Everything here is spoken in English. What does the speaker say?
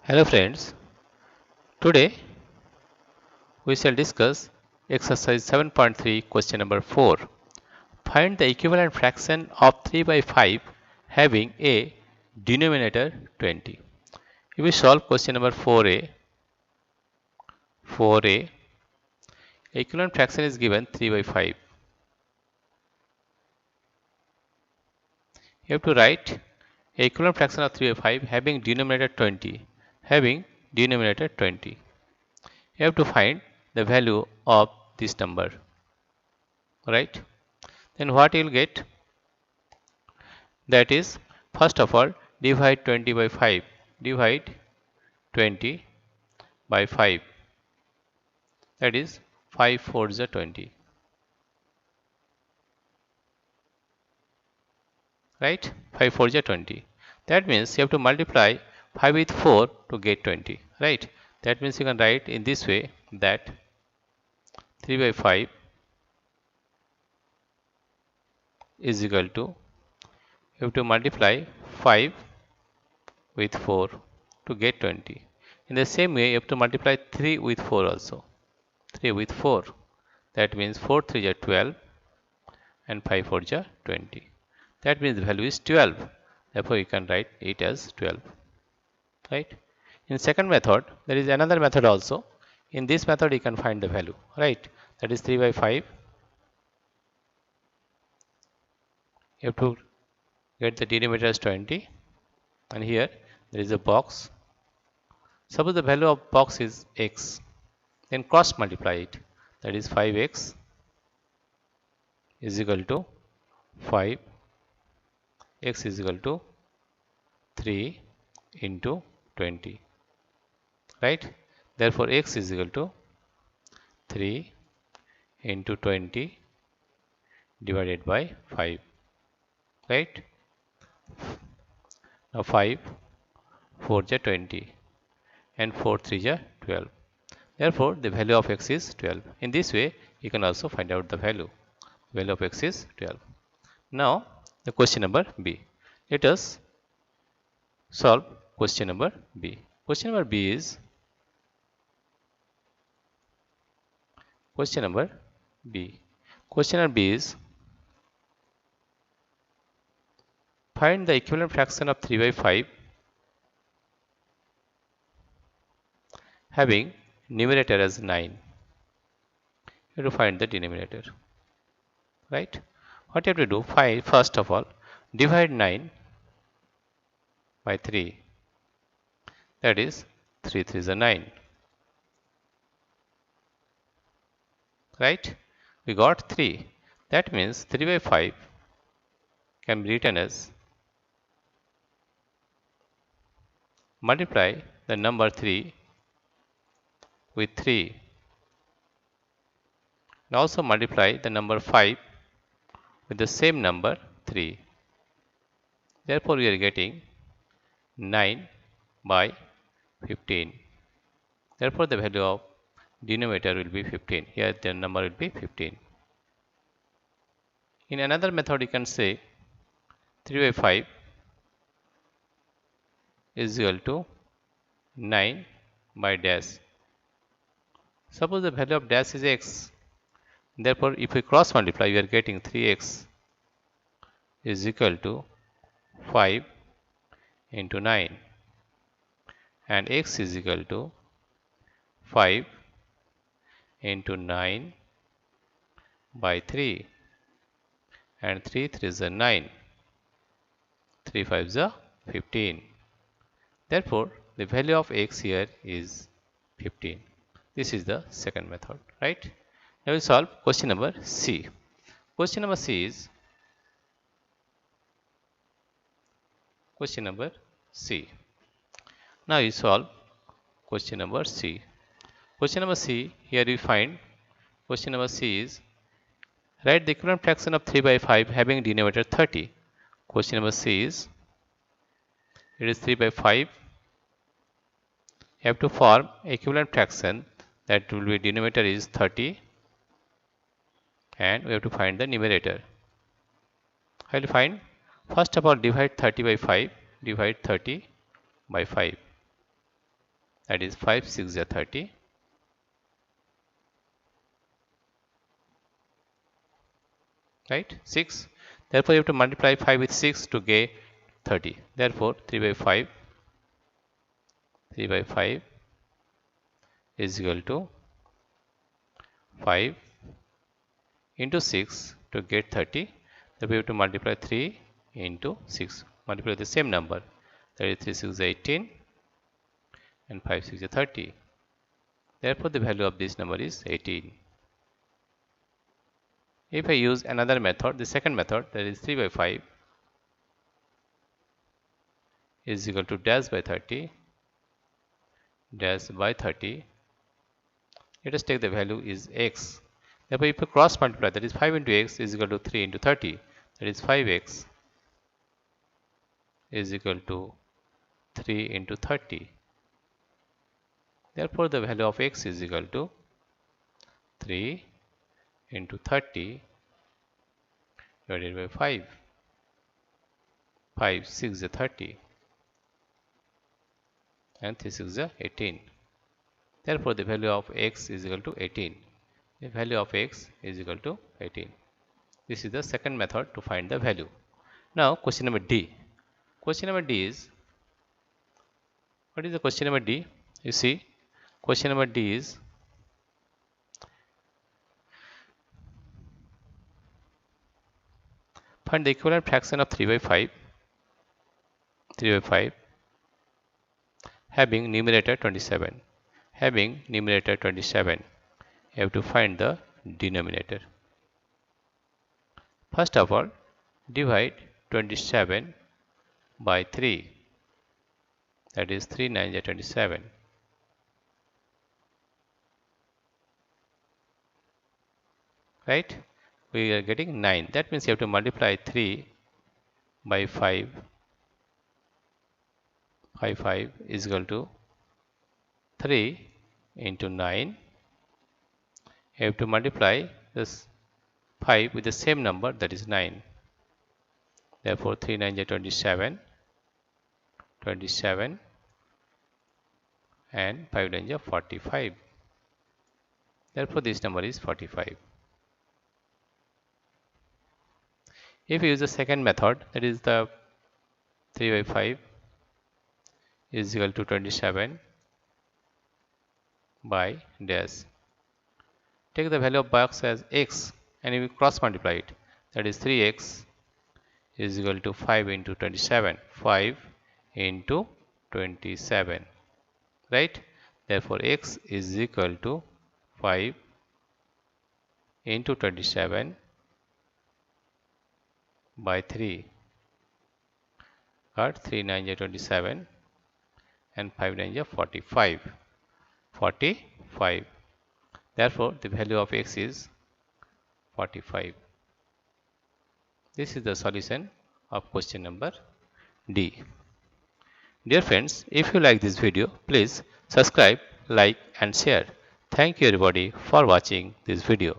Hello friends, today we shall discuss exercise 7.3 question number 4. Find the equivalent fraction of 3 by 5 having a denominator 20. If we solve question number 4a, equivalent fraction is given 3 by 5. You have to write equivalent fraction of 3 by 5 having denominator 20. Having denominator 20. You have to find the value of this number, right? Then what you will get? That is, first of all, divide 20 by 5. Divide 20 by 5. That is 5 4s are 20. Right? 5 4s are 20. That means you have to multiply 5 with 4 to get 20. Right? That means you can write in this way that 3 by 5 is equal to, you have to multiply 5 with 4 to get 20. In the same way, you have to multiply 3 with 4 also. 3 with 4. That means 4 3 are 12 and 5 4 are 20. That means the value is 12. Therefore, you can write it as 12. Right? In second method, there is another method also. In this method, you can find the value. Right? That is 3 by 5. You have to get the denominator as 20. And here, there is a box. Suppose the value of box is x. Then cross multiply it. That is 5x is equal to 5. X is equal to 3 into 20. Right? Therefore, x is equal to 3 into 20 divided by 5. Right? Now 5 4 is 20 and 4 3 is 12. Therefore, the value of x is 12. In this way, you can also find out the value. Value of x is 12. Now, the question number B. Let us solve question number B. Question number B is Question number B is find the equivalent fraction of 3 by 5 having numerator as 9. You have to find the denominator. Right? What you have to do? First of all, divide 9 by 3. That is 3 3 is 9. Right? We got 3. That means 3 by 5 can be written as multiply the number 3 with 3 and also multiply the number 5 with the same number 3. Therefore, we are getting 9 by 15. Therefore, the value of denominator will be 15. Here the number will be 15. In another method, you can say 3 by 5 is equal to 9 by dash. Suppose the value of dash is x. Therefore, if we cross multiply, we are getting 3x is equal to 5 into 9 and x is equal to 5 into 9 by 3 and 3 3 is 9. 3 5 is 15. Therefore, the value of x here is 15. This is the second method, right? Now we solve question number C. Question number C is question number C. Now you solve question number C. Question number C, here we find question number C is write the equivalent fraction of 3 by 5 having denominator 30. Question number C is it is 3 by 5. You have to form equivalent fraction that will be denominator is 30 and we have to find the numerator. How will find? First of all, divide 30 by 5. Divide 30 by 5. that is 5 6 are 30. Right, 6. Therefore, you have to multiply 5 with 6 to get 30. Therefore, 3 by 5 is equal to 5 into 6 to get 30. Therefore, we have to multiply 3 into 6. Multiply the same number. That is 3 6 is 18 and 5 6 is 30. Therefore, the value of this number is 18. If I use another method, the second method, that is 3 by 5 is equal to dash by 30, dash by 30. Let us take the value is x. Therefore, if you cross multiply, that is 5 into x is equal to 3 into 30. That is 5x is equal to 3 into 30. Therefore, the value of x is equal to 3 into 30 divided by 5. 5 6 is 30 and 3 6 is 18. Therefore, the value of x is equal to 18. The value of x is equal to 18. This is the second method to find the value. Now, question number D. Question number D is, what is the question number D? You see, question number D is, find the equivalent fraction of 3 by 5 having numerator 27. Having numerator 27, you have to find the denominator. First of all, divide 27 by 3. That is 3 9 is 27. Right? We are getting 9. That means you have to multiply 3 by 5. 5 is equal to 3 into 9. You have to multiply this 5 with the same number, that is 9. Therefore, 3 9 is 27. 27 and 5 9 is 45. Therefore, this number is 45. If you use the second method, that is the 3 by 5 is equal to 27 by dash. Take the value of box as x and you cross multiply it. That is 3x is equal to 5 into 27. 5 into 27. Right? Therefore, x is equal to 5 into 27 by 3. Got 3 9 is 27 and 5 9 is 45. 45. Therefore, the value of x is 45. This is the solution of question number D. Dear friends, if you like this video, please subscribe, like and share. Thank you everybody for watching this video.